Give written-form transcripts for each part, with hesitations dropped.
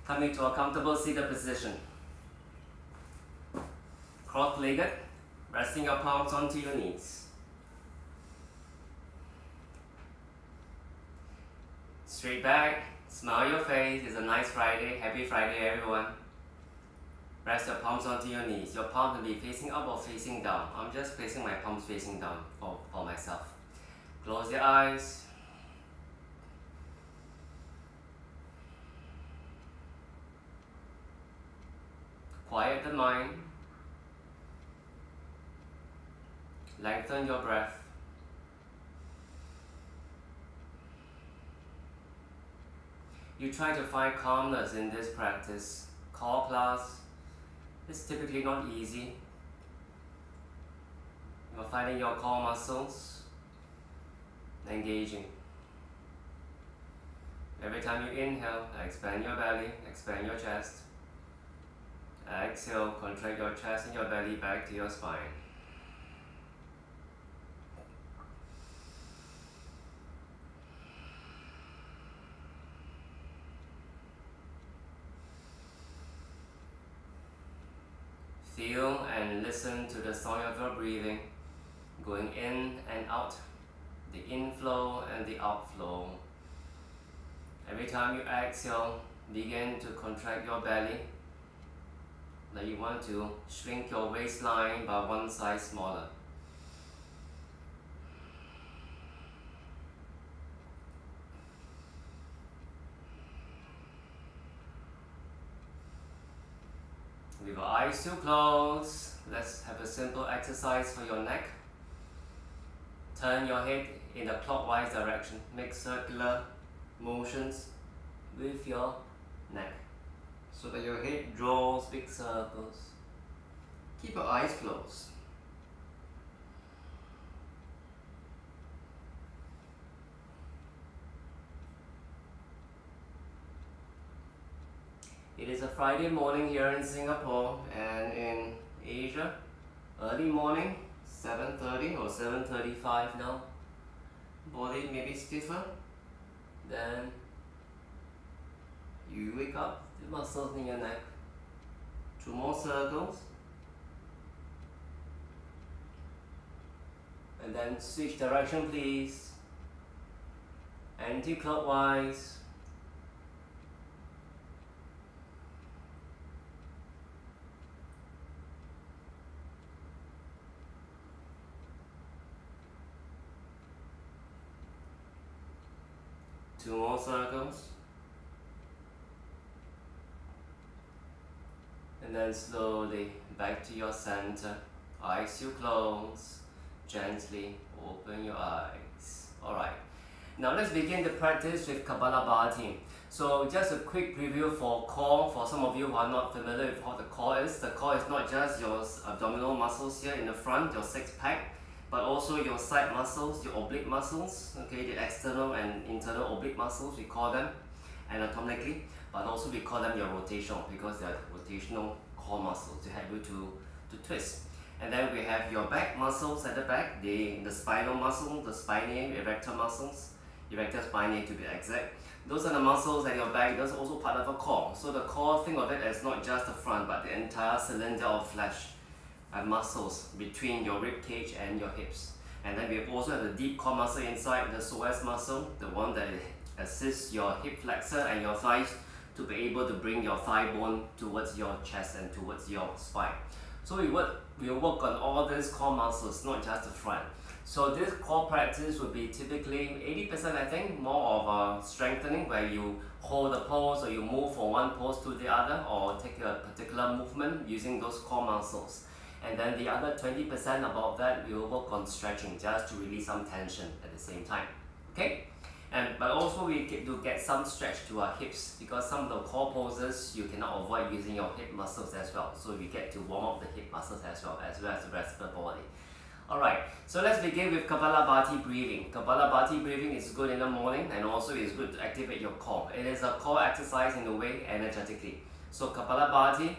Coming to a comfortable seated position. Cross-legged, resting your palms onto your knees. Straight back, smile your face. It's a nice Friday. Happy Friday, everyone. Rest your palms onto your knees. Your palm will be facing up or facing down. I'm just placing my palms facing down for myself. Close your eyes. Quiet the mind. Lengthen your breath. You try to find calmness in this practice. Core class is typically not easy. You're finding your core muscles engaging. Every time you inhale, expand your belly, expand your chest. Exhale, contract your chest and your belly back to your spine. Feel and listen to the sound of your breathing, going in and out, the inflow and the outflow. Every time you exhale, begin to contract your belly, like you want to shrink your waistline by one size smaller. With your eyes still closed, let's have a simple exercise for your neck. Turn your head in a clockwise direction. Make circular motions with your neck so that your head draws big circles. Keep your eyes closed. It is a Friday morning here in Singapore, and in Asia, early morning, 7:30 or 7:35 now. Body maybe stiffer. Then you wake up, the muscles in your neck. 2 more circles. And then switch direction, please. Anti-clockwise. Two more circles. And then slowly back to your center. Eyes still closed. Gently open your eyes. Alright. Now let's begin the practice with Kapalabhati. So just a quick preview for core. For some of you who are not familiar with what the core is not just your abdominal muscles here in the front, your six pack, but also your side muscles, your oblique muscles, okay, the external and internal oblique muscles, we call them anatomically, but also we call them your rotational because they are rotational core muscles to help you to twist. And then we have your back muscles at the back, the spinal muscle, the spinae, erector muscles, erector spinae to be exact. Those are the muscles at your back. Those are also part of a core. So the core, think of it as not just the front, but the entire cylinder of flesh and muscles between your rib cage and your hips. And then we also have the deep core muscle inside, the psoas muscle, the one that assists your hip flexor and your thighs to be able to bring your thigh bone towards your chest and towards your spine. So we work on all these core muscles, not just the front. So this core practice would be typically 80%, I think, more of a strengthening where you hold a pose or you move from one pose to the other or take a particular movement using those core muscles. And then the other 20% about that, we will work on stretching just to release some tension at the same time. Okay? But also we get to get some stretch to our hips because some of the core poses you cannot avoid using your hip muscles as well. So we get to warm up the hip muscles as well as the rest of the body. Alright, so let's begin with Kapalabhati breathing. Kapalabhati breathing is good in the morning and also is good to activate your core. It is a core exercise in a way energetically. So Kapalabhati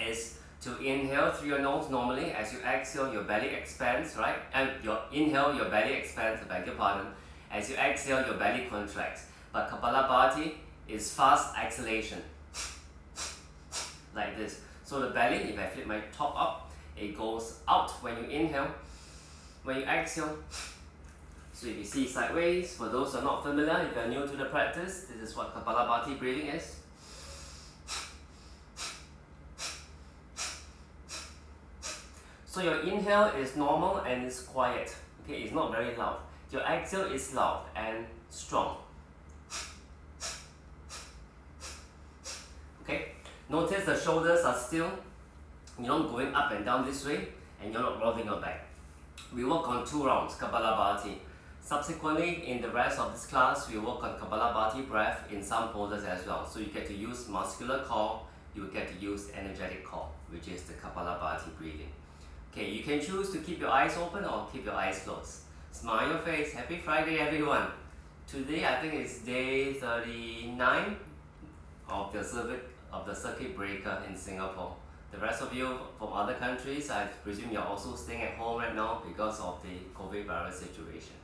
is to inhale through your nose normally. As you exhale, your belly expands, right? And your inhale, your belly expands, I beg your pardon. As you exhale, your belly contracts. But Kapalabhati is fast exhalation. like this. So the belly, if I flip my top up, it goes out when you inhale. When you exhale, so if you see sideways, for those who are not familiar, if you are new to the practice, this is what Kapalabhati breathing is. So your inhale is normal and it's quiet. Okay, it's not very loud. Your exhale is loud and strong. Okay, notice the shoulders are still. You're not going up and down this way, and you're not rolling your back. We work on 2 rounds, Kapalabhati. Subsequently, in the rest of this class, we work on Kapalabhati breath in some poses as well. So you get to use muscular core, you get to use energetic core, which is the Kapalabhati breathing. Okay, you can choose to keep your eyes open or keep your eyes closed. Smile your face. Happy Friday, everyone. Today, I think it's day 39 of the circuit breaker in Singapore. The rest of you from other countries, I presume you're also staying at home right now because of the COVID virus situation.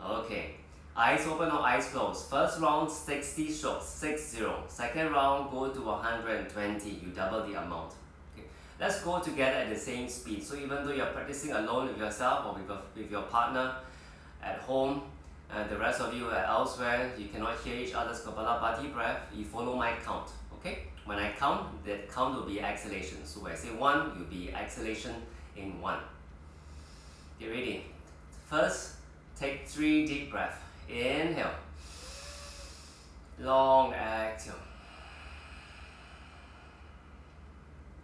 Okay, eyes open or eyes closed. First round, 60 strokes, 60. Second round, go to 120, you double the amount. Okay, let's go together at the same speed. So even though you're practicing alone with yourself or with your partner at home, and the rest of you are elsewhere, you cannot hear each other's Kapalabhati breath, you follow my count. Okay? When I count, that count will be exhalation. So when I say 1, you'll be exhalation in 1. Get ready. First, take 3 deep breaths. Inhale. Long exhale.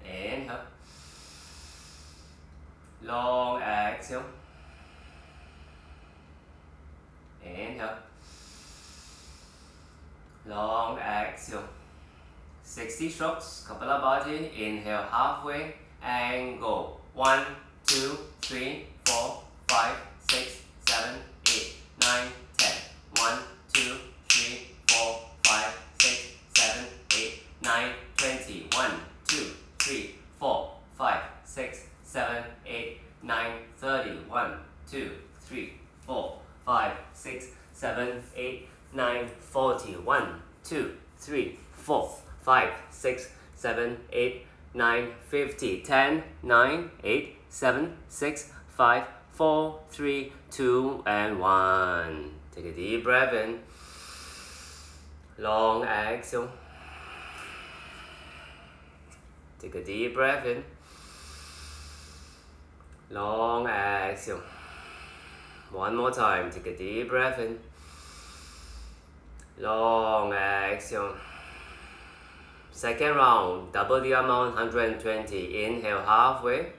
Inhale. Long exhale. Inhale. Long exhale. 60 strokes, Kapalabhati. Inhale halfway and go. 1, 2, 3, 4, 5, 6, 7, 8, 9, 10. 1, 2, 3, 4, 5, 6, 7, 8, 9, 20. 1, 2, 3, 4, 5, 6, 7, 8, 9, 30. 1, 2, 3, 4, 5, 6, 7, 8, 9, 40. 1, 2, 3, 4, 5, 6, 7, 8, 9, 50. 10, 9, 8, 7, 6, 5, 4, 3, 2, and 1. Take a deep breath in. Long exhale. Take a deep breath in. Long exhale. One more time. Take a deep breath in. Long exhale. Second round, double the amount, 120. Inhale halfway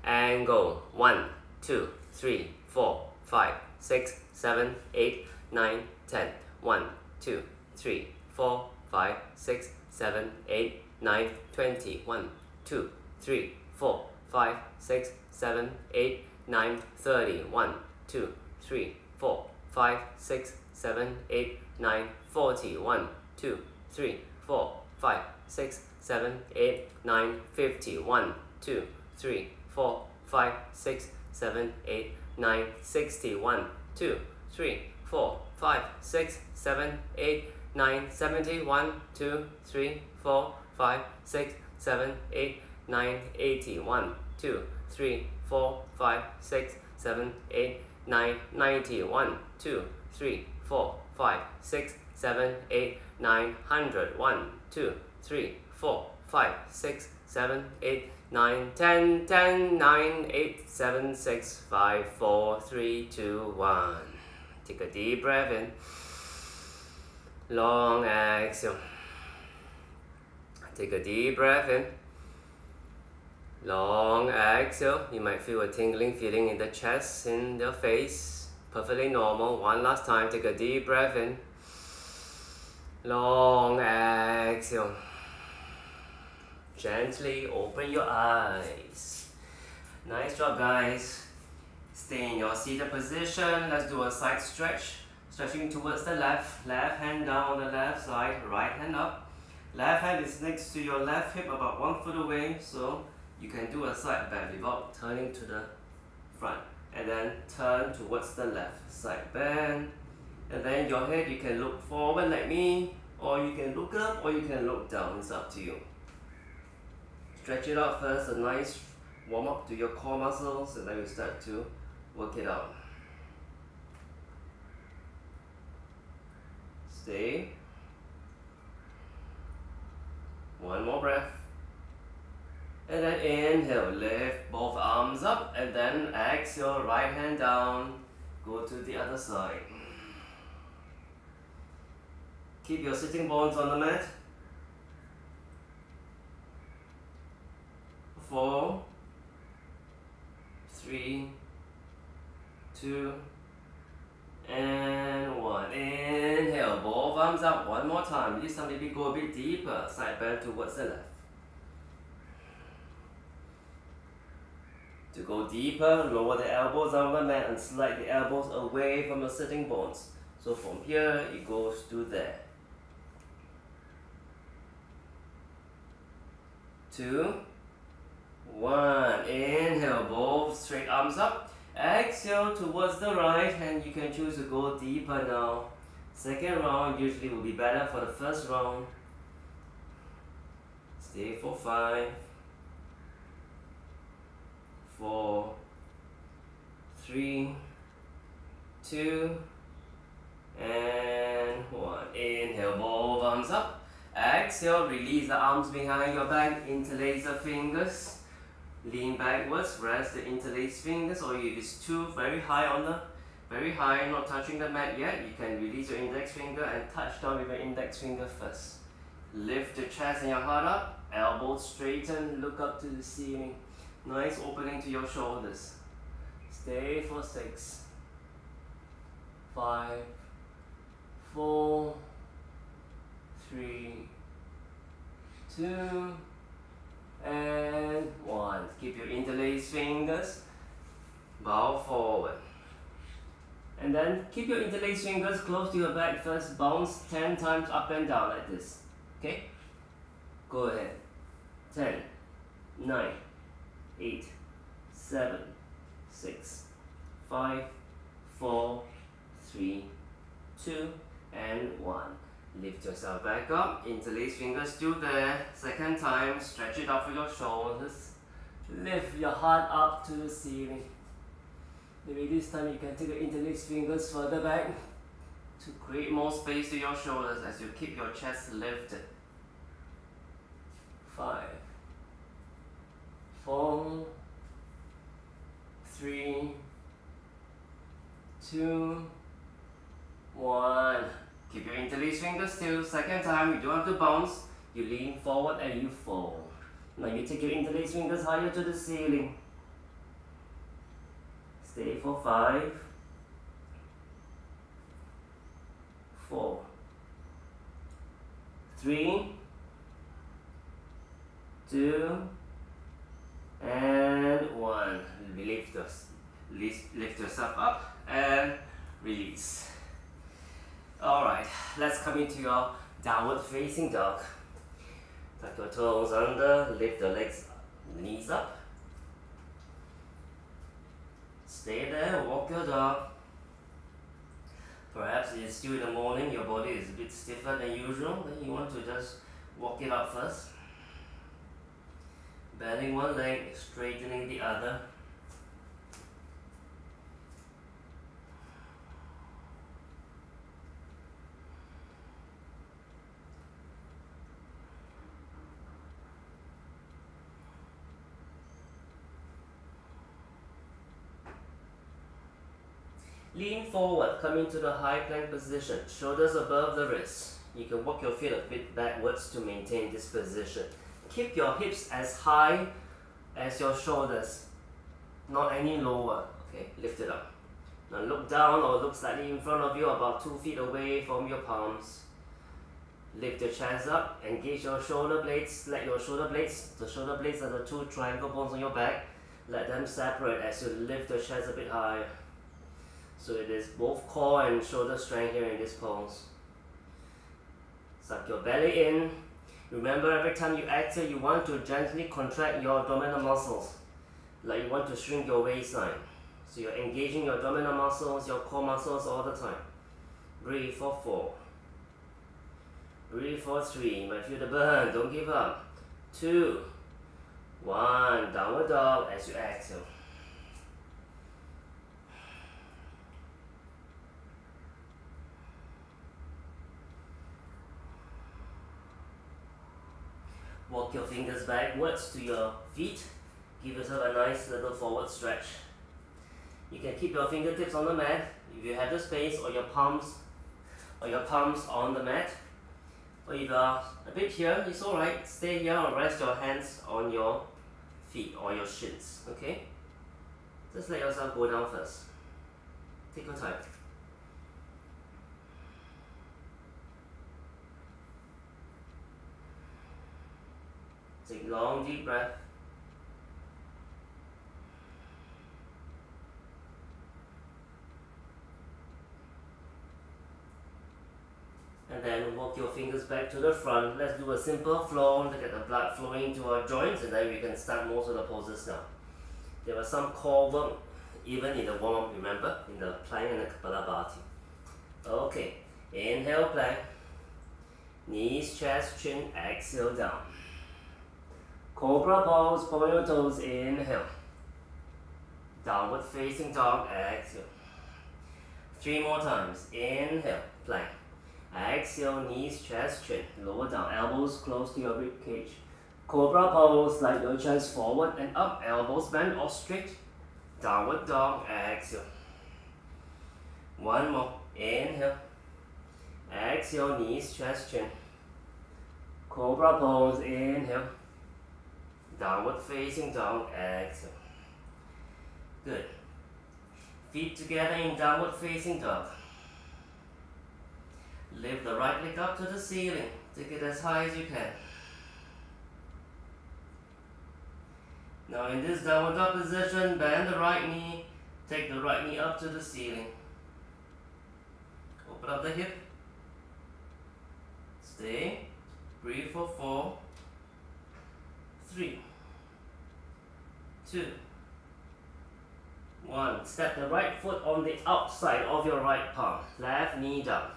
and go. 1, 2, 3, 4, 5, 6, 7, 8, 9, 10. 1, 2, 3, 4, 5, 6, 7, 8, 9, 20. 1, 2, 3, 4, 5, 6, 7, 8, 9, 30. 1, 2, 3, 4, 5, 6, 7, 8, 9, 40. 1, 2, 3, 4, 5, 6, 7, 8, 9, 50. 1, 2, 3, 4, 5, 6, 7, 8, 9, 60. 1, 2, 3, 4, 5, 6, 7, 8, 9, 70. 1, 2, 3, 4, 5, 6, 7, 8, 9, 80. 1, 2, 3, 4, 5, 6, 7, 8, 9, 90. 1, 2, 3, 4, 5, 6, 7, 8, 9, 100. 1, 2, 3, 4, 5, 6, 7, 8, 9, 10, 10, 9, 8, 7, 6, 5, 4, 3, 2, 1. Take a deep breath in. Long exhale. Take a deep breath in. Long exhale. You might feel a tingling feeling in the chest, in the face. Perfectly normal. One last time. Take a deep breath in. Long exhale. Gently open your eyes. Nice job, guys. Stay in your seated position. Let's do a side stretch. Stretching towards the left. Left hand down on the left side. Right hand up. Left hand is next to your left hip, about 1 foot away. So you can do a side bend without turning to the front. And then turn towards the left. Side bend. And then your head, you can look forward like me, or you can look up, or you can look down. It's up to you. stretch it out first, a nice warm up to your core muscles, and then you start to work it out. Stay. One more breath. And then inhale, lift both arms up, and then exhale, right hand down, go to the other side. Keep your sitting bones on the mat. 4, 3, 2, and 1. Inhale, both arms up one more time. This time maybe go a bit deeper, side bend towards the left. To go deeper, lower the elbows on the mat and slide the elbows away from your sitting bones. So from here, it goes to there. 2, 1. Inhale, both straight arms up. Exhale towards the right, and you can choose to go deeper now. Second round usually will be better for the first round. Stay for 5, 4, 3, 2, and 1. Inhale, both arms up. Exhale, release the arms behind your back, interlace the fingers. Lean backwards, rest the interlaced fingers, or if it's too very high, not touching the mat yet, you can release your index finger and touch down with your index finger first. Lift the chest and your heart up, elbows straighten, look up to the ceiling. Nice opening to your shoulders. Stay for 6, 5, 4, 3, 2, and 1. Keep your interlaced fingers, bow forward. And then keep your interlaced fingers close to your back first, bounce 10 times up and down like this. Okay? Go ahead. 10, 9, 8, 7, 6, 5, 4, 3, 2, and 1. Lift yourself back up, interlace fingers still there. Second time, stretch it out for your shoulders. Lift your heart up to the ceiling. Maybe this time you can take your interlace fingers further back to create more space to your shoulders as you keep your chest lifted. 5, 4, 3, 2, 1. Keep your interlace fingers still. Second time, you don't have to bounce. You lean forward and you fold. Now you take your interlace fingers higher to the ceiling. Stay for 5, 4, 3, 2, and 1. Lift yourself up and release. Alright, let's come into your downward facing dog. Tuck your toes under, lift the legs, knees up. Stay there, walk your dog. Perhaps it's still in the morning, your body is a bit stiffer than usual, then you want to just walk it out first. Bending one leg, straightening the other. Lean forward, come into the high plank position, shoulders above the wrists. You can walk your feet a bit backwards to maintain this position. Keep your hips as high as your shoulders, not any lower. Okay, lift it up. Now look down or look slightly in front of you, about 2 feet away from your palms. Lift your chest up, engage your shoulder blades, let your shoulder blades, the shoulder blades are the 2 triangle bones on your back, let them separate as you lift the chest a bit higher. So it is both core and shoulder strength here in this pose. Suck your belly in. Remember, every time you exhale, you want to gently contract your abdominal muscles, like you want to shrink your waistline. So you're engaging your abdominal muscles, your core muscles all the time. Breathe for 4. Breathe for 3. You might feel the burn, don't give up. 2, 1, downward dog as you exhale. Walk your fingers backwards to your feet. Give yourself a nice little forward stretch. You can keep your fingertips on the mat if you have the space, or your palms on the mat. Or if you are a bit here, it's alright. Stay here or rest your hands on your feet or your shins. Okay? Just let yourself go down first. Take your time. Take long deep breath. And then walk your fingers back to the front. Let's do a simple flow to get the blood flowing to our joints, and then we can start most of the poses now. There was some core work even in the warm-up, remember, in the plank and the Kapalabhati. Okay, inhale plank. Knees, chest, chin, exhale down. Cobra pose, point your toes, inhale. Downward facing dog, exhale. 3 more times, inhale, plank. Exhale, knees, chest, chin, lower down, elbows close to your rib cage. Cobra pose, slide your chest forward and up, elbows bent or straight. Downward dog, exhale. 1 more, inhale. Exhale, knees, chest, chin. Cobra pose, inhale. Downward facing dog, exhale. Good. Feet together in downward facing dog. Lift the right leg up to the ceiling. Take it as high as you can. Now in this downward dog position, bend the right knee. Take the right knee up to the ceiling. Open up the hip. Stay. Breathe for 4, 3, 2, 1. Step the right foot on the outside of your right palm. Left knee down.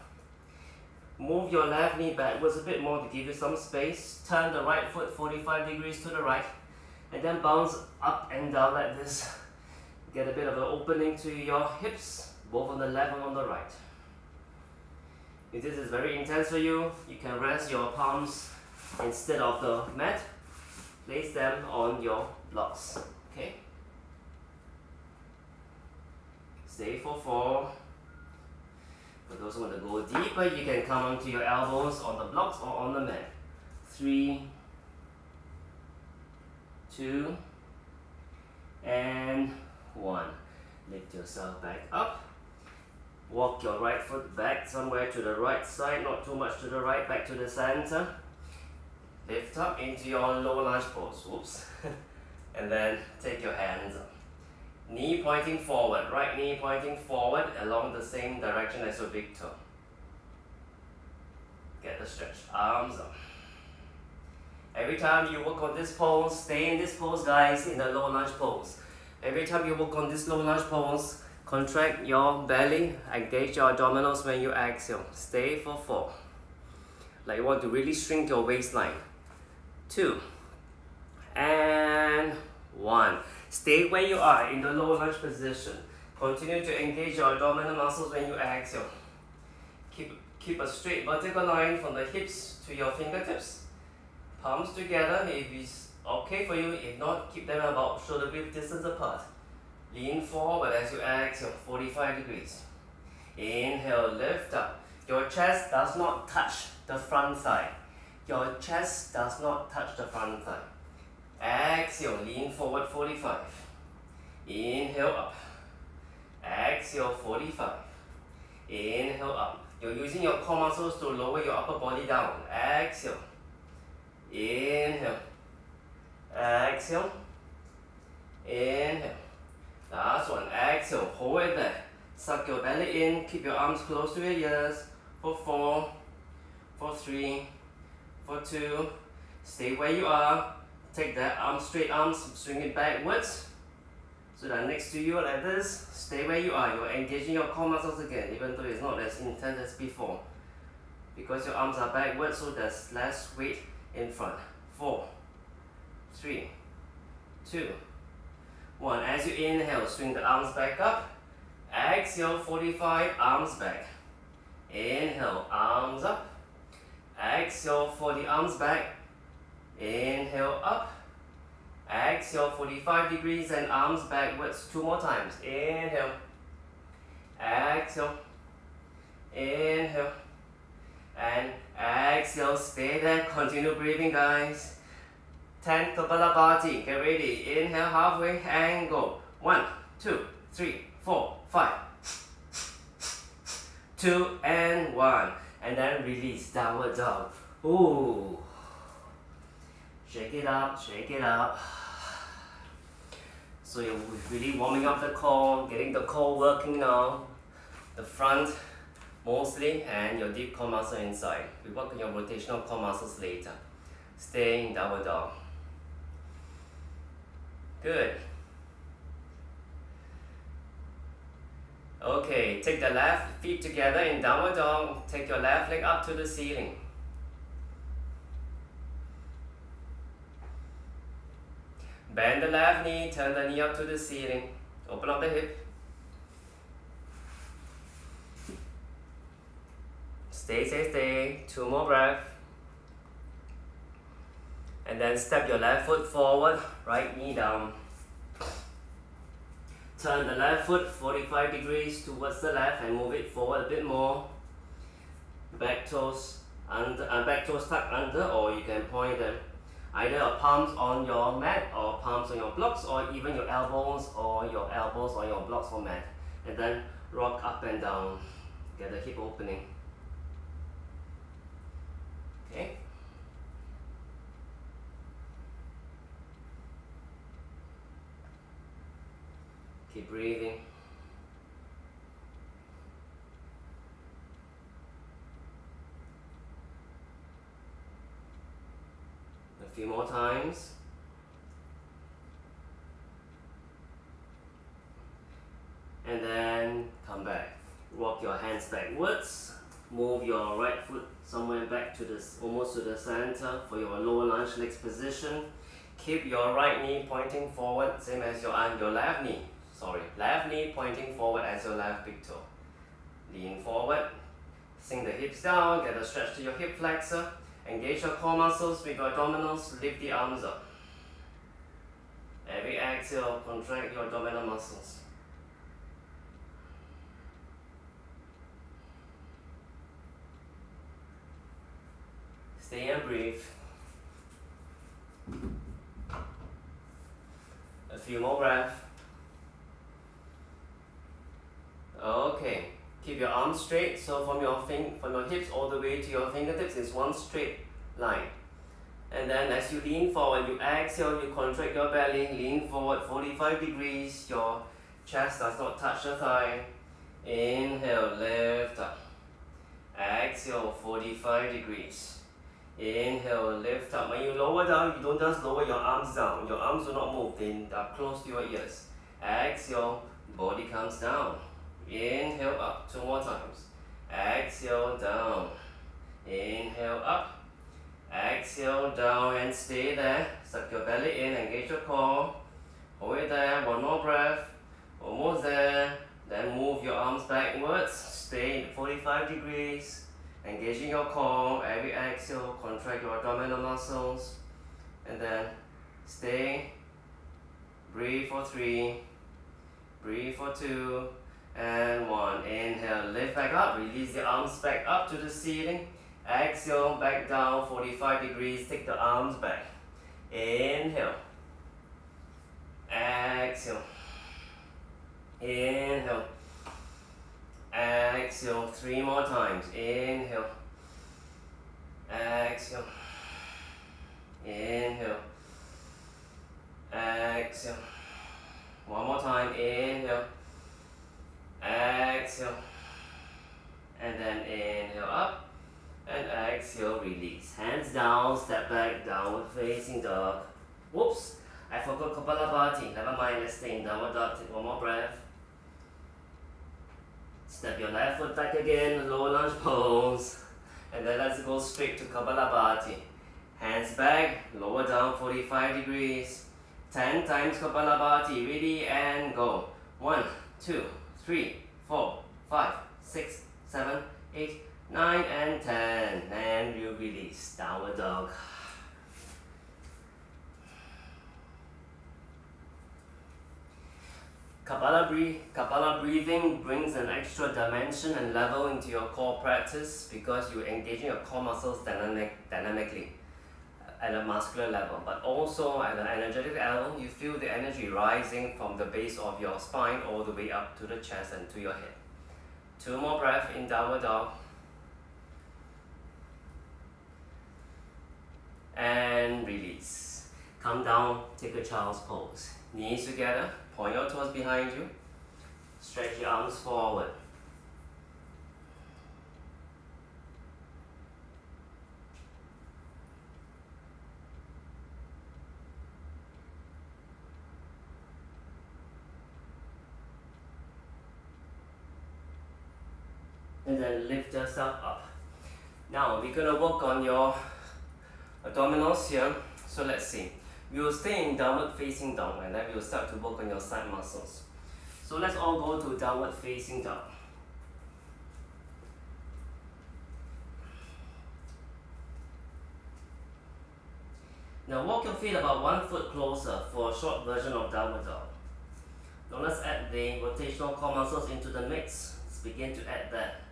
Move your left knee backwards a bit more to give you some space. Turn the right foot 45 degrees to the right. And then bounce up and down like this. Get a bit of an opening to your hips, both on the left and on the right. If this is very intense for you, you can rest your palms instead of the mat. Place them on your blocks. Okay? Stay for 4. For those who want to go deeper, you can come onto your elbows on the blocks or on the mat. 3, 2, and 1. Lift yourself back up. Walk your right foot back somewhere to the right side, not too much to the right, back to the center. Lift up into your low lunge pose. Whoops. And then take your hands up. Knee pointing forward, right knee pointing forward along the same direction as your big toe. Get the stretch, arms up. Every time you work on this pose, stay in this pose guys, in the low lunge pose. Every time you work on this low lunge pose, contract your belly, engage your abdominals when you exhale. Stay for 4. Like you want to really shrink your waistline. 2, and 1. Stay where you are in the low lunge position. Continue to engage your abdominal muscles when you exhale. Keep a straight vertical line from the hips to your fingertips. Palms together if it's okay for you. If not, keep them about shoulder width distance apart. Lean forward as you exhale, 45 degrees. Inhale, lift up. Your chest does not touch the front thigh. Your chest does not touch the front thigh. Exhale, lean forward 45. Inhale up. Exhale 45. Inhale up. You're using your core muscles to lower your upper body down. Exhale. Inhale. Exhale. Inhale. Last one. Exhale. Hold it there. Suck your belly in. Keep your arms close to your ears. For 4. For 3. For 2. Stay where you are. Take that arm, straight arms, swing it backwards. So that next to you like this. Stay where you are. You're engaging your core muscles again, even though it's not as intense as before. Because your arms are backwards, so there's less weight in front. 4, 3, 2, 1. As you inhale, swing the arms back up. Exhale, 45, arms back. Inhale, arms up. Exhale, 40, arms back. Inhale, up. Exhale, 45 degrees and arms backwards. 2 more times. Inhale. Exhale. Inhale. And exhale. Stay there. Continue breathing, guys. 10 Kapalabhati. Get ready. Inhale halfway and go. 1, 2, 3, 4, 5. 2 and 1. And then release. Downward dog. Ooh. Shake it up. Shake it up. So you're really warming up the core, getting the core working now. The front mostly, and your deep core muscle inside. We work on your rotational core muscles later. Stay in downward dog. Good. Okay, take the left feet together in downward dog. Take your left leg up to the ceiling. Bend the left knee, turn the knee up to the ceiling. Open up the hip. Stay, stay, stay. 2 more breaths. And then step your left foot forward, right knee down. Turn the left foot 45 degrees towards the left and move it forward a bit more. Back toes under, back toes tucked under, or you can point them. Either your palms on your mat or palms on your blocks, or even your elbows on your blocks or mat. And then rock up and down. Get the hip opening. Okay. Keep breathing. A few more times. And then come back. Walk your hands backwards. Move your right foot somewhere back to the almost to the center for your lower lunge legs position. Keep your right knee pointing forward, same as your left knee. Left knee pointing forward as your left big toe. Lean forward. Sink the hips down. Get a stretch to your hip flexor. Engage your core muscles with your abdominals, lift the arms up. Every exhale, contract your abdominal muscles. Stay and breathe. A few more breaths. Okay. Keep your arms straight, so from your hips all the way to your fingertips is one straight line. And then as you lean forward, you exhale, you contract your belly, lean forward 45 degrees, your chest does not touch the thigh. Inhale, lift up. Exhale, 45 degrees. Inhale, lift up. When you lower down, you don't just lower your arms down. Your arms will not move, they are close to your ears. Exhale, body comes down. Inhale up, 2 more times. Exhale down. Inhale up. Exhale down and stay there. Suck your belly in, engage your core. Hold it there, 1 more breath. Almost there. Then move your arms backwards. Stay in 45 degrees. Engaging your core. Every exhale, contract your abdominal muscles. And then stay. Breathe for 3. Breathe for 2. And 1. Inhale, lift back up, release the arms back up to the ceiling. Exhale, back down 45 degrees, take the arms back. Inhale. Exhale. Inhale. Exhale, 3 more times. Inhale. Exhale. Inhale. Exhale. 1 more time. Inhale. Exhale. And then inhale up. And exhale, release. Hands down, step back, downward facing dog. Whoops, I forgot Kapalabhati. Never mind, let's stay in downward dog. Take 1 more breath. Step your left foot back again, lower lunge pose. And then let's go straight to Kapalabhati. Hands back, lower down 45 degrees. 10 times Kapalabhati. Ready and go. 1, 2, 3, 4, 5, 6, 7, 8, 9 and 10. And you release. Downward dog. Kapala breathing brings an extra dimension and level into your core practice because you're engaging your core muscles dynamically at a muscular level, but also at an energetic level. You feel the energy rising from the base of your spine all the way up to the chest and to your head. 2 more breaths in downward dog. And release. Come down, take a child's pose. Knees together, point your toes behind you. Stretch your arms forward. And then lift yourself up. Now we're going to work on your abdominals here. So let's see. We will stay in downward facing dog and then we will start to work on your side muscles. So let's all go to downward facing dog. Now walk your feet about 1 foot closer for a short version of downward dog. Now let's add the rotational core muscles into the mix. Let's begin to add that.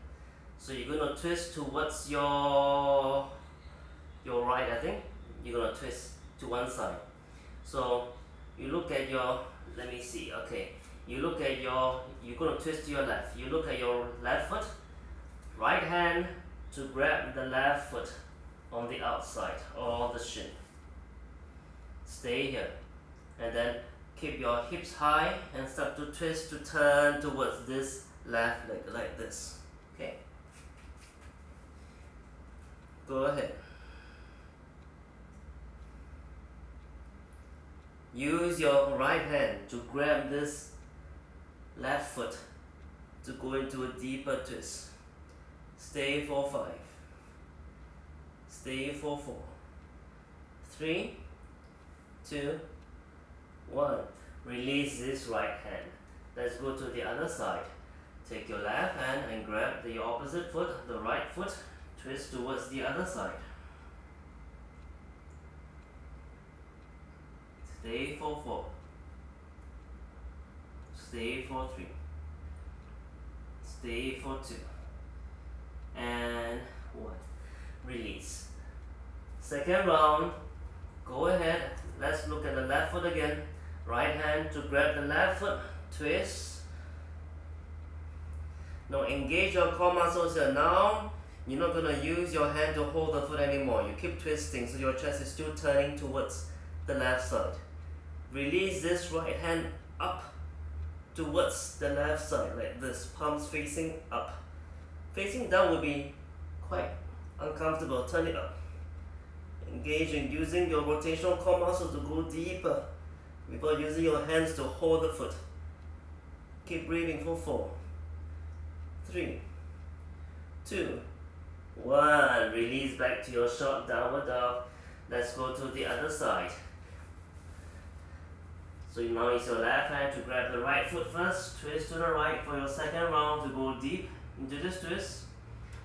So you're going to twist towards your right, I think. You're going to twist to one side. So you look at your, let me see, okay. You look at your, you're going to twist to your left. You look at your left foot, right hand to grab the left foot on the outside or the shin. Stay here. And then keep your hips high and start to twist to turn towards this left leg like this. Okay? Go ahead. Use your right hand to grab this left foot to go into a deeper twist. Stay for 5. Stay for 4. 3, 2, 1. Release this right hand. Let's go to the other side. Take your left hand and grab the opposite foot, the right foot. Twist towards the other side. Stay for 4. Stay for 3. Stay for 2. And 1. Release. Second round. Go ahead. Let's look at the left foot again. Right hand to grab the left foot. Twist. Now engage your core muscles here. Now you're not going to use your hand to hold the foot anymore. You keep twisting so your chest is still turning towards the left side. Release this right hand up towards the left side like this. Palms facing up. Facing down will be quite uncomfortable. Turn it up. Engaging, using your rotational core muscles to go deeper without using your hands to hold the foot. Keep breathing for 4, 3, 2, 1. Release back to your short downward dog. Let's go to the other side. So now use your left hand to grab the right foot first. Twist to the right for your second round to go deep into this twist.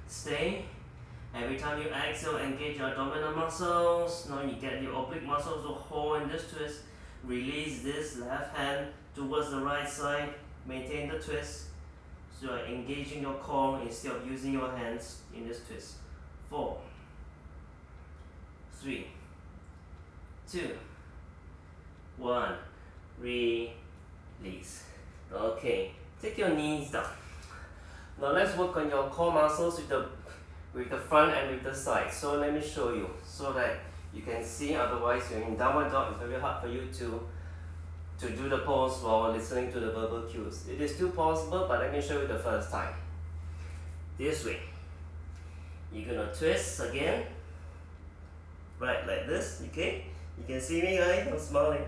Stay. Every time you exhale, engage your abdominal muscles. Now you get your oblique muscles to hold in this twist. Release this left hand towards the right side. Maintain the twist. So you're engaging your core instead of using your hands in this twist. 4, 3, 2, 1. Release. Okay, take your knees down. Now let's work on your core muscles with the front and with the side. So let me show you so that you can see. Otherwise, you're in downward dog. It's very hard for you to do the pose while listening to the verbal cues. It is still possible, but let me show you the first time. This way. You're gonna twist again. Right, like this. Okay. You can see me, guys. I'm smiling.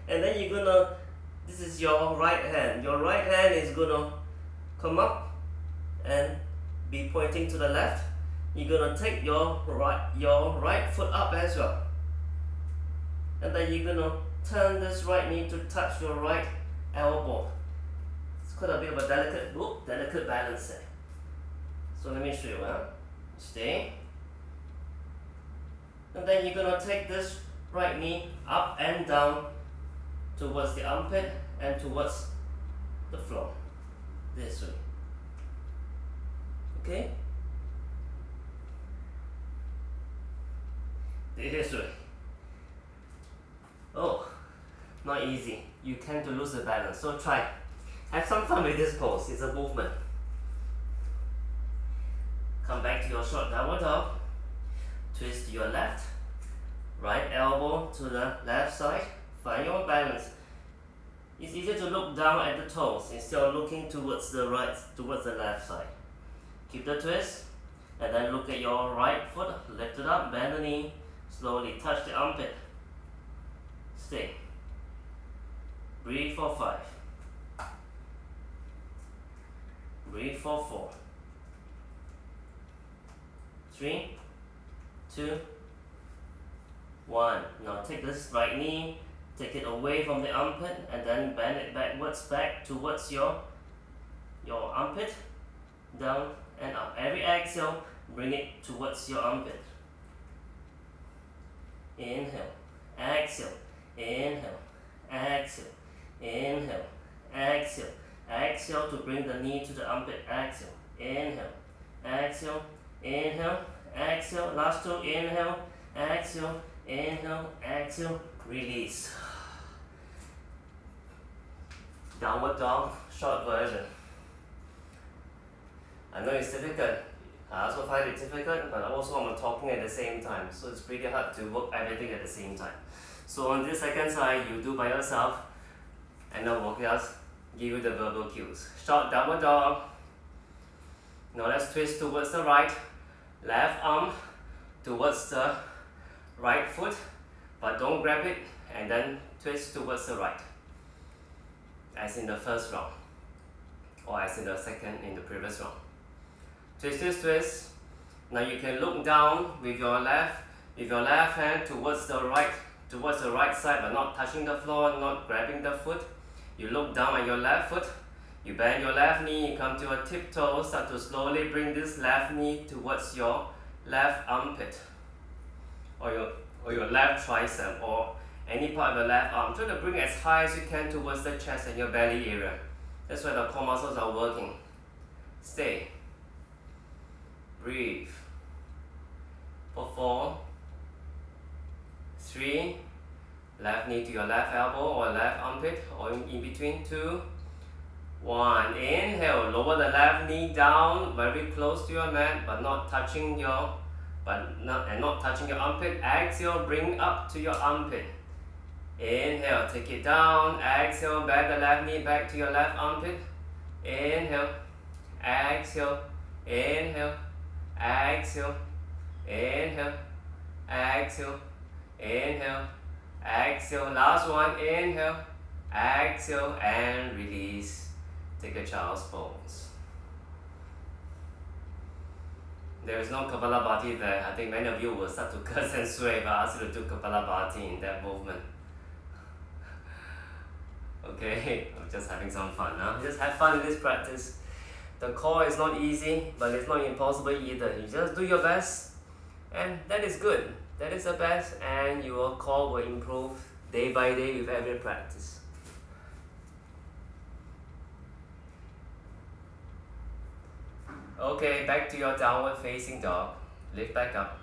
And then you're gonna, this is your right hand. Your right hand is gonna come up and be pointing to the left. You're gonna take your right foot up as well. And then you're gonna turn this right knee to touch your right elbow. It's quite a bit of a delicate balance there. So let me show you. Stay. And then you're going to take this right knee up and down towards the armpit and towards the floor. This way. Okay? This way. Oh, not easy. You tend to lose the balance. So try. Have some fun with this pose. It's a movement. Come back to your short downward dog. Twist to your left. Right elbow to the left side. Find your balance. It's easier to look down at the toes instead of looking towards the left side. Keep the twist. And then look at your right foot. Lift it up. Bend the knee. Slowly touch the armpit. Stay. Breathe for 5. Breathe for 4. 3, 2, 1. Now take this right knee, take it away from the armpit and then bend it backwards back towards your armpit, down and up. Every exhale, bring it towards your armpit. Inhale, exhale, inhale, exhale, inhale, exhale. Exhale to bring the knee to the armpit. Exhale, inhale, exhale, inhale, exhale. Last two, inhale, exhale, inhale, exhale, release. Downward dog, short version. I know it's difficult. I also find it difficult, but also I'm talking at the same time, so it's pretty hard to work everything at the same time. So on this second side, you do by yourself, and then we'll just give you the verbal cues. Short downward dog. Now let's twist towards the right, left arm towards the right foot, but don't grab it, and then twist towards the right, as in the first round, or as in the second in the previous round. Twist, twist, twist. Now you can look down with your left hand towards the right side, but not touching the floor, not grabbing the foot. You look down at your left foot. You bend your left knee. You come to a tiptoe. Start to slowly bring this left knee towards your left armpit, or your left tricep, or any part of the left arm. Try to bring as high as you can towards the chest and your belly area. That's where the core muscles are working. Stay. Breathe. For 4, 3, left knee to your left elbow or left armpit, or in between. 2, 1. Inhale, lower the left knee down, very close to your mat, but not touching your armpit. Exhale, bring up to your armpit. Inhale, take it down. Exhale, bend the left knee back to your left armpit. Inhale, exhale, inhale, exhale, inhale, exhale, inhale, exhale. Last one, inhale, exhale, and release. Take a child's pose. There is no Kapalabhati there. I think many of you will start to curse and swear if I ask you to do Kapalabhati in that movement. Okay, I'm just having some fun. Huh? Just have fun in this practice. The core is not easy, but it's not impossible either. You just do your best, and that is good. That is the best, and your core will improve day by day with every practice. Okay, back to your downward facing dog. Lift back up.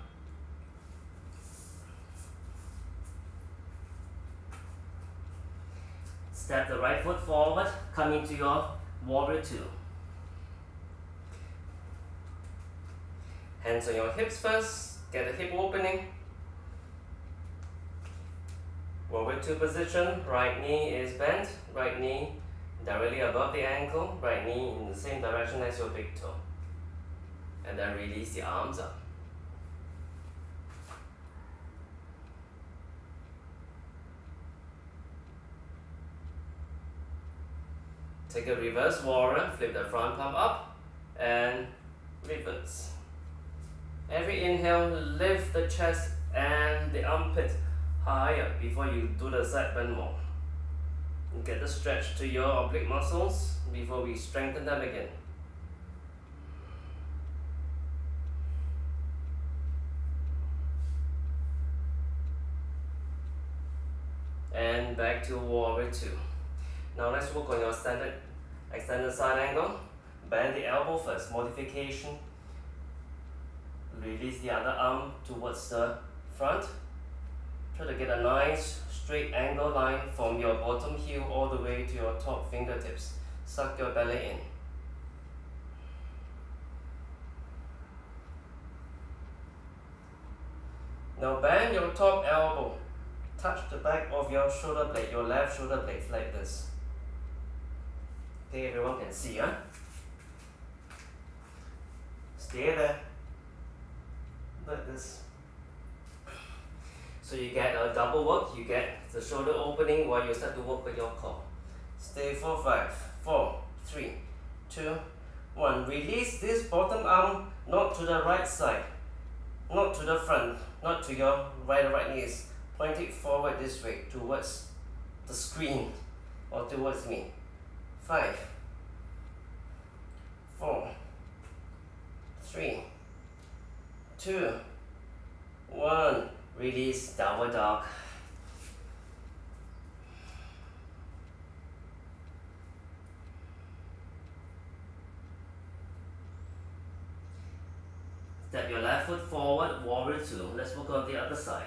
Step the right foot forward, come into your warrior 2. Hands on your hips first, get the hip opening. Warrior 2 position, right knee is bent, right knee directly above the ankle, right knee in the same direction as your big toe. And then release the arms up. Take a reverse warrior, flip the front palm up and reverse. Every inhale, lift the chest and the armpit higher before you do the side bend more. Get the stretch to your oblique muscles before we strengthen them again. And back to warrior 2. Now let's work on your standard extended side angle. Bend the elbow first, modification. Release the other arm towards the front. Try to get a nice straight angle line from your bottom heel all the way to your top fingertips. Suck your belly in. Now bend your top elbow. Touch the back of your shoulder blade, your left shoulder blade, like this. Okay, everyone can see, huh? Stay there. Like this. So you get a double work, you get the shoulder opening while you start to work with your core. Stay for 5, 4, 3, 2, 1. Release this bottom arm, not to the right side, not to the front, not to your right knees. Point it forward this way, towards the screen, or towards me. 5, 4, 3, 2, 1. Release, downward dog. Step your left foot forward, warrior 2. Let's work on the other side.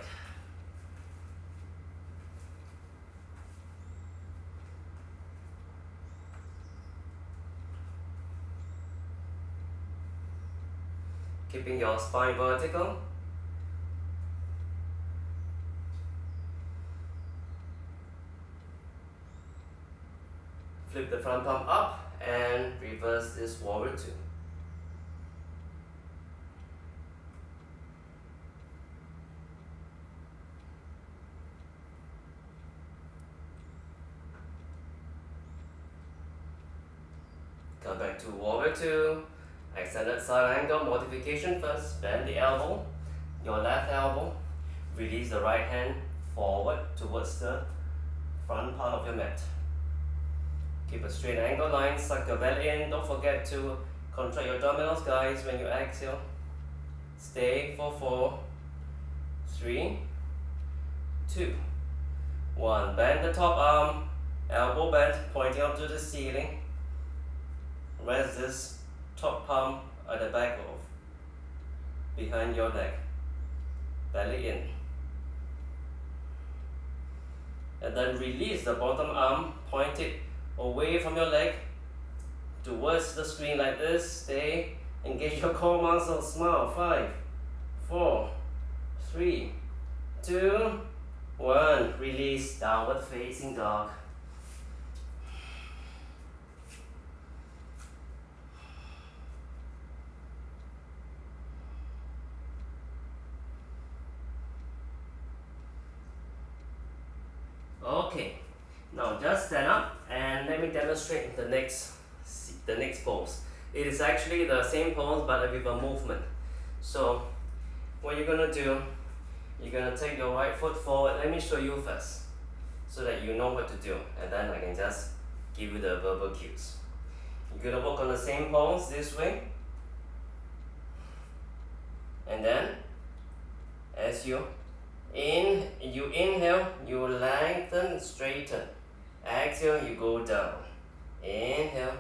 Keeping your spine vertical. Flip the front palm up and reverse this warrior 2. Come back to warrior 2. Extended side angle modification first. Bend the elbow, your left elbow. Release the right hand forward towards the front part of your mat. Keep a straight angle line, suck your belly in. Don't forget to contract your abdominals, guys, when you exhale. Stay for 4, 3, 2, 1. Bend the top arm, elbow bent, pointing up to the ceiling. Rest this top palm at the back of behind your neck. Belly in. And then release the bottom arm, point it away from your leg towards the screen like this. Stay, engage your core muscles, smile. 5, 4, 3, 2, 1. Release, downward facing dog. Okay, now just stand up and let me demonstrate the next pose. It is actually the same pose but with a movement. So what you're gonna do, you're gonna take your right foot forward. Let me show you first so that you know what to do, and then I can just give you the verbal cues. You're gonna work on the same pose this way, and then as you inhale, you lengthen, straighten. Exhale, you go down. Inhale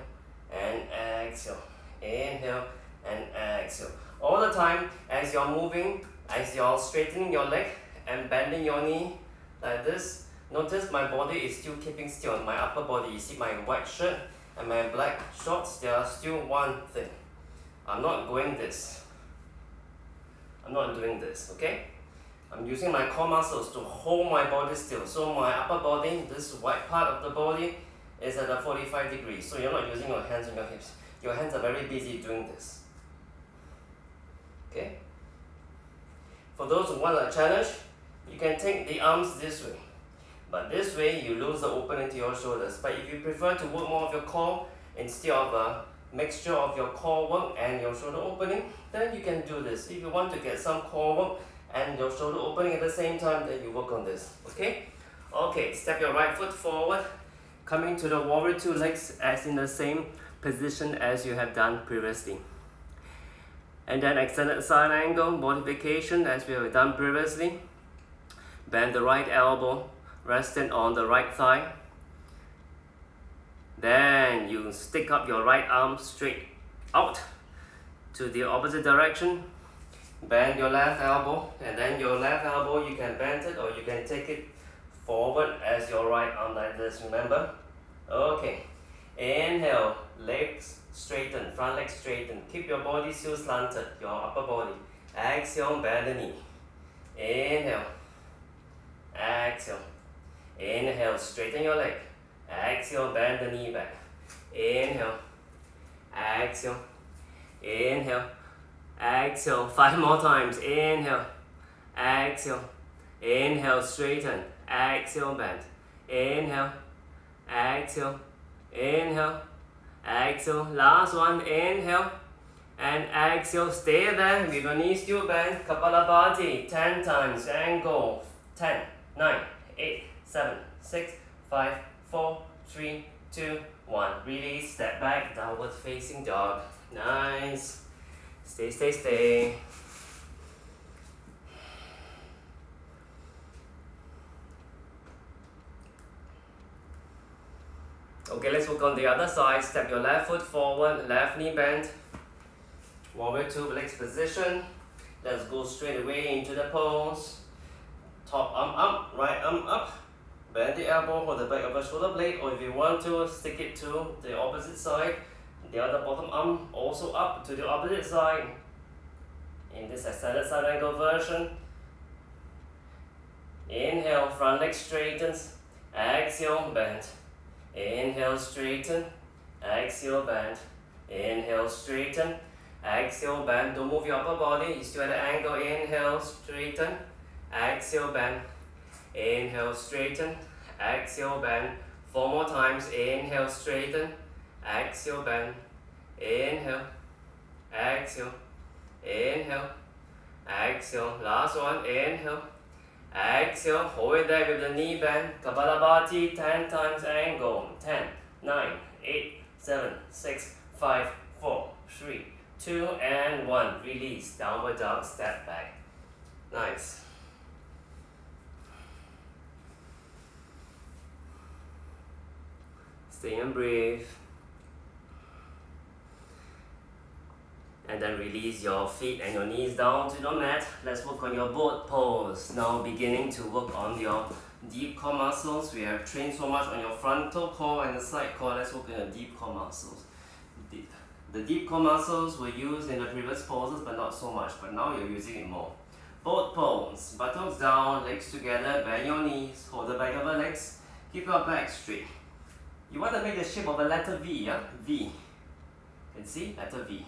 and exhale. Inhale and exhale. All the time as you're moving, as you're straightening your leg and bending your knee like this, notice my body is still keeping still on my upper body. You see my white shirt and my black shorts, they are still one thing. I'm not going this. I'm not doing this, okay? I'm using my core muscles to hold my body still. So my upper body, this white part of the body, is at a 45 degrees. So you're not using your hands on your hips. Your hands are very busy doing this. Okay? For those who want a challenge, you can take the arms this way. But this way, you lose the opening to your shoulders. But if you prefer to work more of your core instead of a mixture of your core work and your shoulder opening, then you can do this. If you want to get some core work and your shoulder opening at the same time, then you work on this. Okay? Okay, step your right foot forward, coming to the warrior two legs as in the same position as you have done previously. And then extended side angle modification as we have done previously. Bend the right elbow, resting on the right thigh. Then you stick up your right arm straight out to the opposite direction. Bend your left elbow, and then your left elbow, you can bend it or you can take it forward as your right arm like this, remember? Okay, inhale, legs straighten, front leg straighten, keep your body still slanted, your upper body. Exhale, bend the knee. Inhale, exhale, inhale, straighten your leg. Exhale, bend the knee back. Inhale, exhale, inhale, exhale. 5 more times. Inhale, exhale, inhale, straighten, exhale, bend. Inhale, exhale, inhale, exhale. Last one. Inhale and exhale. Stay there with your knees still bent. Kapalabhati 10 times and go. 10, 9, 8, 7, 6, 5, 4, 3, 2, 1. Release, step back, downward facing dog. Nice. Stay, stay, stay. Okay, let's work on the other side. Step your left foot forward, left knee bent. Warrior two legs position. Let's go straight away into the pose. Top arm up, right arm up. Bend the elbow for the back of the shoulder blade, or if you want to, stick it to the opposite side. The other bottom arm also up to the opposite side. In this extended side angle version. Inhale, front leg straightens. Exhale, bend. Inhale, straighten. Exhale, bend. Inhale, straighten. Exhale, bend. Don't move your upper body. You still at the angle. Inhale, straighten. Exhale, bend. Inhale, straighten. Exhale, bend. 4 more times. Inhale, straighten. Exhale, bend. Inhale. Exhale. Inhale. Exhale. Last one. Inhale. Exhale. Hold it there with the knee bend. Kapalabhati 10 times and go. 10, 9, 8, 7, 6, 5, 4, 3, 2, and 1. Release. Downward dog. Step back. Nice. Stay and breathe. And then release your feet and your knees down to the mat. Let's work on your boat pose. Now beginning to work on your deep core muscles. We have trained so much on your frontal core and the side core. Let's work on your deep core muscles. The deep core muscles were used in the previous poses, but not so much. But now you're using it more. Boat pose. Buttocks down, legs together, bend your knees, hold the back of the legs. Keep your back straight. You want to make the shape of a letter V, yeah? V. You can see? Letter V.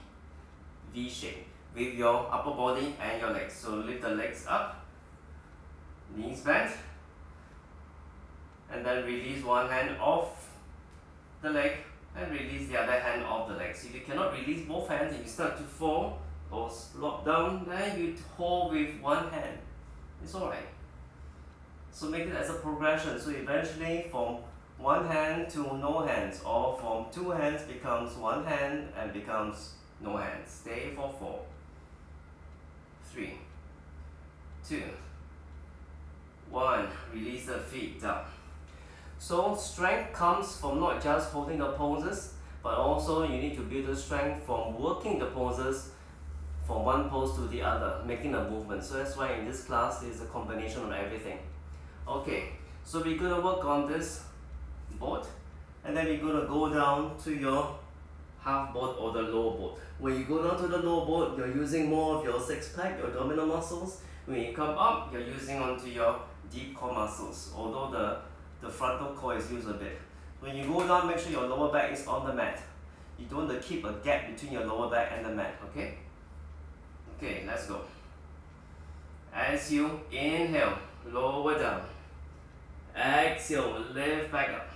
V shape. With your upper body and your legs. So lift the legs up. Knees bent. And then release one hand off the leg. And release the other hand off the legs. If you cannot release both hands and you start to fall or slop down, then you hold with one hand. It's alright. So make it as a progression. So eventually from one hand to no hands, or from 2 hands becomes 1 hand and becomes no hands. Stay for 4, 3, 2, 1. Release the feet down. So strength comes from not just holding the poses, but also you need to build the strength from working the poses from one pose to the other, making a movement. So that's why in this class is a combination of everything. Okay, so we're going to work on this boat, and then we're going to go down to your half boat or the low boat. When you go down to the low boat, you're using more of your six pack, your abdominal muscles. When you come up, you're using onto your deep core muscles, although the frontal core is used a bit. When you go down, make sure your lower back is on the mat. You don't want to keep a gap between your lower back and the mat, okay? Okay, let's go. As you inhale, lower down. Exhale, lift back up.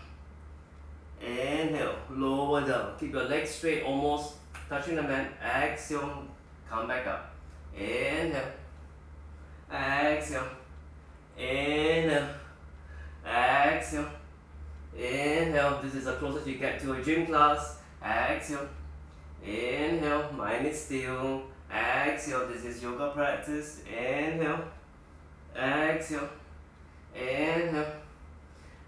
Inhale, lower down. Keep your legs straight, almost touching the mat. Exhale, come back up. Inhale. exhale, inhale, exhale, inhale. This is the closest you get to a gym class. Exhale, inhale, mind is still. Exhale, this is yoga practice. Inhale, exhale, inhale,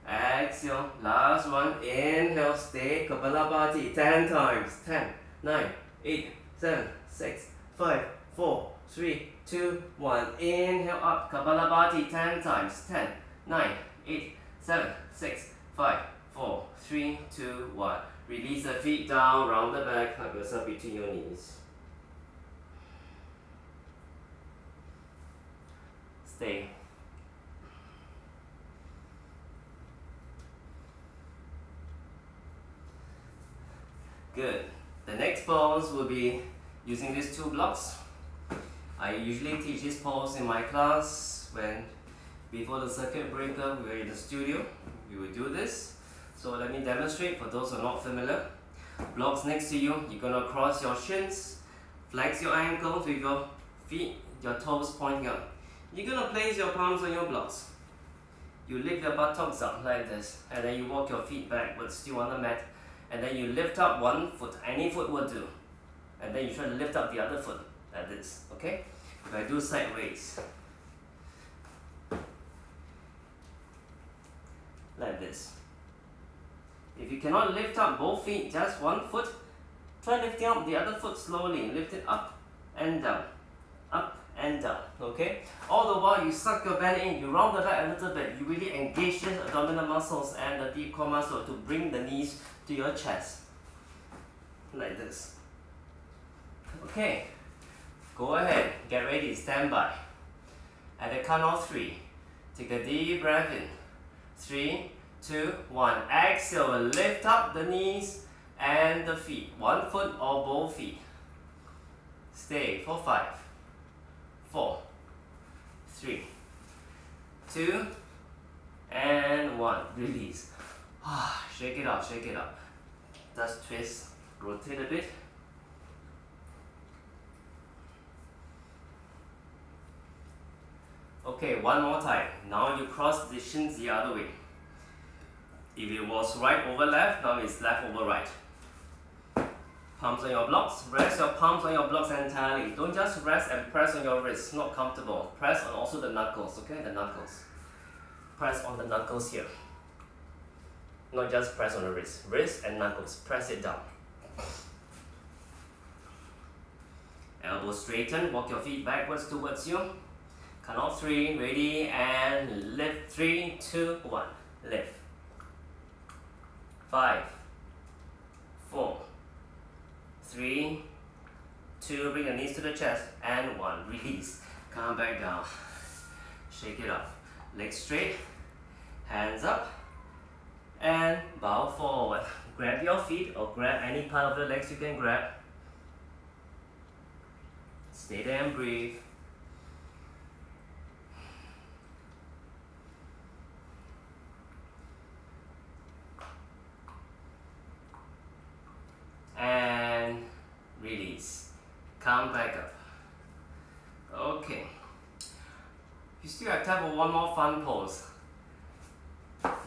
exhale. Last one, inhale, stay. Kapalabhati 10 times. 10, 9, 8, 7, 6, 5, 4, 3, 2, 1. Inhale up, Kapalabhati 10 times. 10, 9, 8, 7, 6, 5, 4, 3, 2, 1. Release the feet down, round the back, hug yourself between your knees. Stay. Good. The next pose will be using these two blocks. I usually teach this pose in my class when before the circuit breaker we were in the studio. We will do this. So let me demonstrate for those who are not familiar. Blocks next to you, you're gonna cross your shins, flex your ankles with your feet, your toes pointing up. You're gonna place your palms on your blocks. You lift your buttocks up like this, and then you walk your feet backwards, still on the mat, and then you lift up one foot, any foot will do, and then you try to lift up the other foot like this, okay? If I do sideways, like this. If you cannot lift up both feet, just one foot, try lifting up the other foot slowly. Lift it up and down, up and down, okay? All the while you suck your belly in, you round the back a little bit. You really engage the abdominal muscles and the deep core muscle to bring the knees to your chest, like this. Okay, go ahead, get ready, stand by. At the count of 3, take a deep breath in. 3, 2, 1. Exhale, lift up the knees and the feet. One foot or both feet. Stay for 5, 4, 3, 2, and 1. Release. Shake it out, shake it out. Just twist, rotate a bit. Okay, one more time. Now you cross the shins the other way. If it was right over left, now it's left over right. Palms on your blocks. Rest your palms on your blocks entirely. Don't just rest and press on your wrists. Not comfortable. Press on also the knuckles, okay? The knuckles. Press on the knuckles here. Not just press on the wrist. Wrist and knuckles. Press it down. Elbows straighten. Walk your feet backwards towards you. Count of 3. Ready and lift. 3, 2, 1. Lift. 5, 4, 3, 2, bring your knees to the chest, and 1. Release. Come back down. Shake it up. Legs straight, hands up, and bow forward. Grab your feet or grab any part of the legs you can grab. Stay there and breathe. And release. Come back up. Okay. You still have time for one more fun pose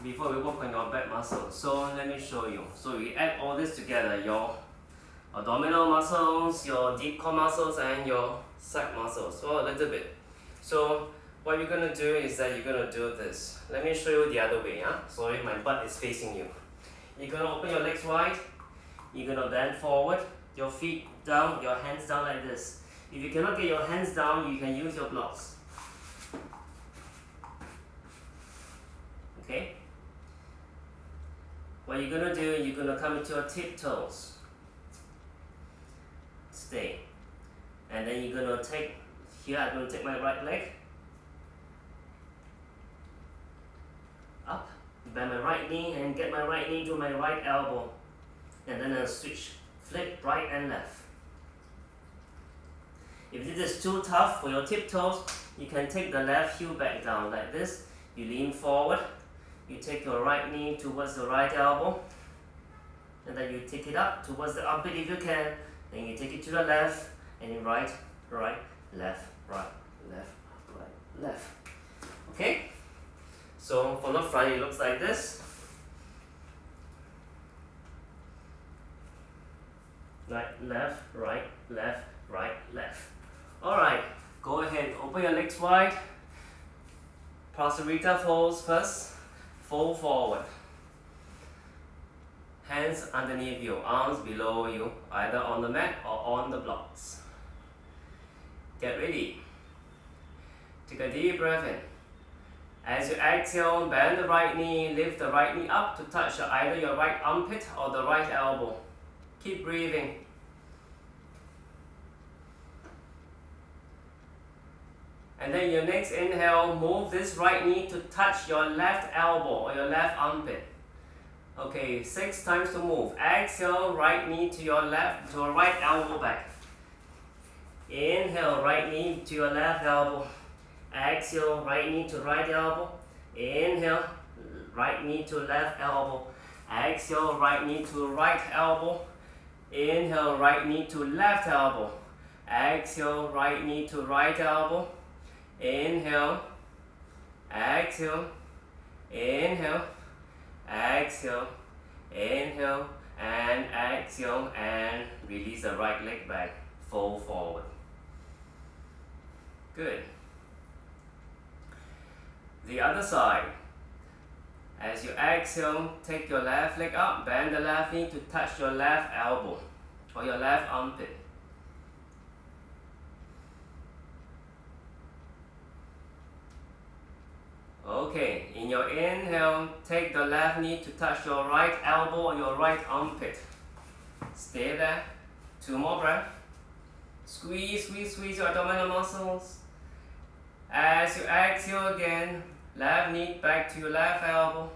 before we work on your back muscles. So let me show you. So we add all this together, your abdominal muscles, your deep core muscles, and your side muscles. So a little bit. So what you're gonna do is that you're gonna do this. Let me show you the other way. Sorry, my butt is facing you. You're gonna open your legs wide. You're gonna bend forward, your feet down, your hands down like this. If you cannot get your hands down, you can use your blocks. Okay? What you're gonna do, you're gonna come into your tiptoes. Stay. And then you're gonna take, here I'm gonna take my right leg. Up, bend my right knee and get my right knee to my right elbow. And then I'll switch, flip right and left. If this is too tough for your tiptoes, you can take the left heel back down like this. You lean forward, you take your right knee towards the right elbow, and then you take it up towards the armpit if you can. Then you take it to the left, and you right, right, left, right, left, right, left. Okay? So from the front it looks like this. Left, right, left. Alright, go ahead, open your legs wide. Prasarita pose first. Fold forward. Hands underneath you, arms below you, either on the mat or on the blocks. Get ready. Take a deep breath in. As you exhale, bend the right knee, lift the right knee up to touch either your right armpit or the right elbow. Keep breathing. And then your next inhale, move this right knee to touch your left elbow or your left armpit. Okay, 6 times to move. Exhale, right knee to your left, to your right elbow back. Inhale, right knee to your left elbow. Exhale, right knee to right elbow. Inhale, right knee to left elbow. Exhale, right knee to right elbow. Inhale, right knee to left elbow. Exhale, right knee to right elbow. Inhale, exhale, inhale, exhale, inhale, and exhale, and release the right leg back, fold forward. Good. The other side. As you exhale, take your left leg up, bend the left knee to touch your left elbow or your left armpit. Okay, in your inhale, take the left knee to touch your right elbow or your right armpit. Stay there. 2 more breaths. Squeeze your abdominal muscles. As you exhale again, left knee back to your left elbow.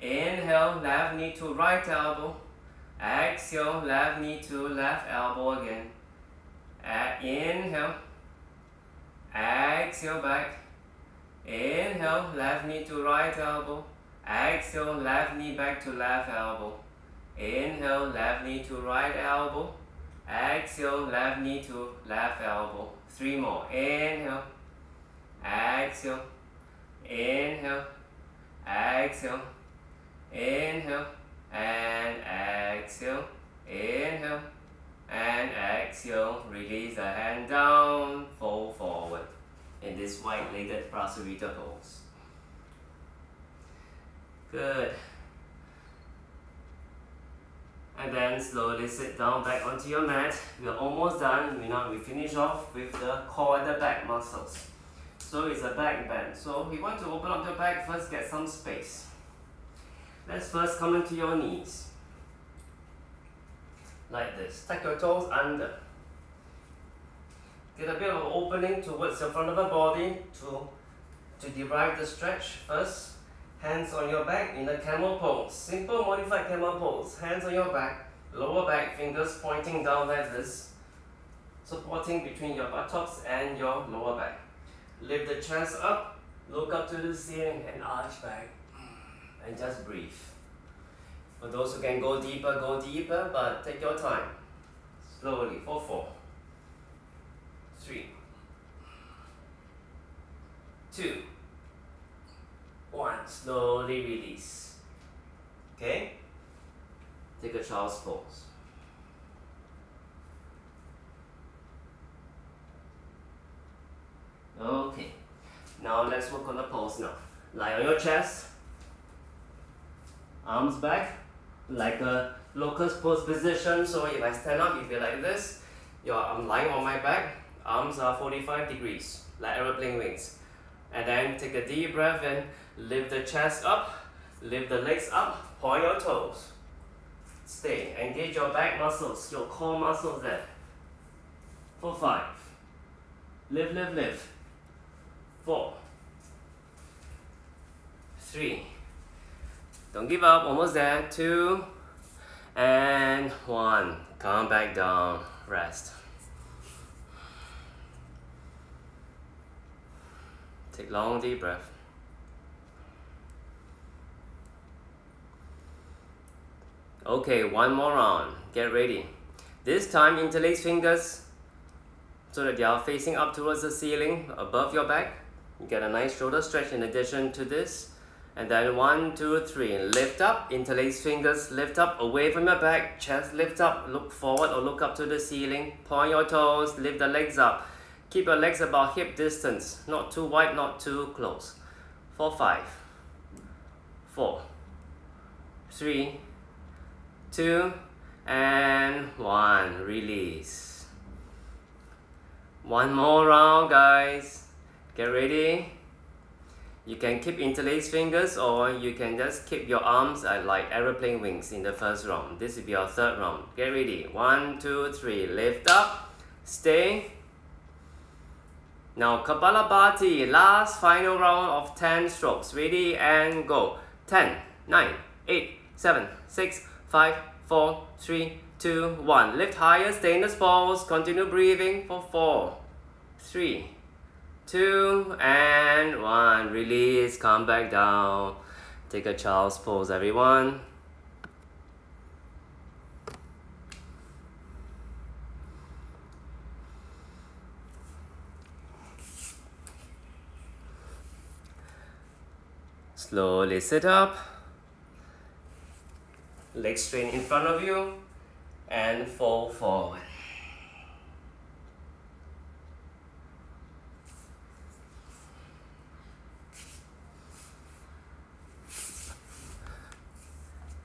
Inhale, left knee to right elbow. Exhale, left knee to left elbow again. Inhale. Exhale back. Inhale, left knee to right elbow. Exhale, left knee back to left elbow. Inhale, left knee to right elbow. Exhale, left knee to left elbow. 3 more. Inhale. Exhale. Inhale. Exhale. Inhale. And exhale. Inhale. And exhale. Release the hand down. Fold forward. In this wide-legged Prasarita pose. Good. And then slowly sit down back onto your mat. We're almost done. We finish off with the core and the back muscles. So it's a back bend. So we want to open up the back first, get some space. Let's first come into your knees. Like this. Tuck your toes under. Get a bit of an opening towards the front of the body to derive the stretch. First, hands on your back in the camel pose. Simple modified camel pose. Hands on your back, lower back, fingers pointing down like this, supporting between your buttocks and your lower back. Lift the chest up, look up to the ceiling and arch back. And just breathe. For those who can go deeper, but take your time. Slowly for 4. 3, 2, 1. Slowly release. Okay? Take a child's pose. Okay. Now let's work on the pose now. Lie on your chest. Arms back. Like a locust pose position. So if I stand up, you feel like this. I'm lying on my back. Arms are 45 degrees, like aeroplane wings. And then take a deep breath in, lift the chest up, lift the legs up, point your toes. Stay, engage your back muscles, your core muscles there. For 5. Lift. 4. 3. Don't give up, almost there. 2. And 1. Come back down, rest. Take long deep breath. Okay, 1 more round. Get ready. This time interlace fingers so that they are facing up towards the ceiling above your back. You get a nice shoulder stretch in addition to this. And then 1, 2, 3, lift up, interlace fingers, lift up, away from your back, chest lift up, look forward or look up to the ceiling, point your toes, lift the legs up. Keep your legs about hip distance, not too wide, not too close. For 5, 4, 3, 2, and 1, release. One more round, guys. Get ready. You can keep interlaced fingers or you can just keep your arms like aeroplane wings in the first round. This will be our third round. Get ready. 1, 2, 3. Lift up. Stay. Now Kapalabhati. Last final round of 10 strokes. Ready and go. 10, 9, 8, 7, 6, 5, 4, 3, 2, 1. Lift higher. Stay in this pose. Continue breathing for 4, 3, 2, and 1. Release, come back down. Take a child's pose, everyone. Slowly sit up. Legs straight in front of you and fold forward.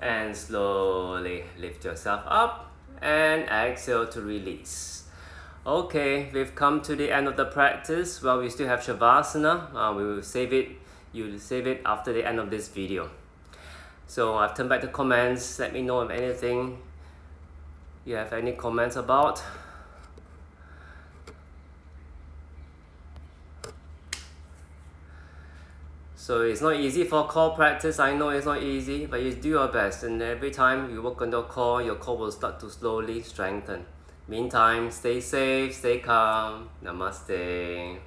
And slowly lift yourself up and exhale to release. Okay, we've come to the end of the practice. Well, we still have Shavasana. We will save it. You'll save it after the end of this video. So I've turned back the comments. Let me know if anything you have any comments about. So it's not easy for core practice. I know it's not easy, but you do your best. And every time you work on your core will start to slowly strengthen. Meantime, stay safe, stay calm. Namaste.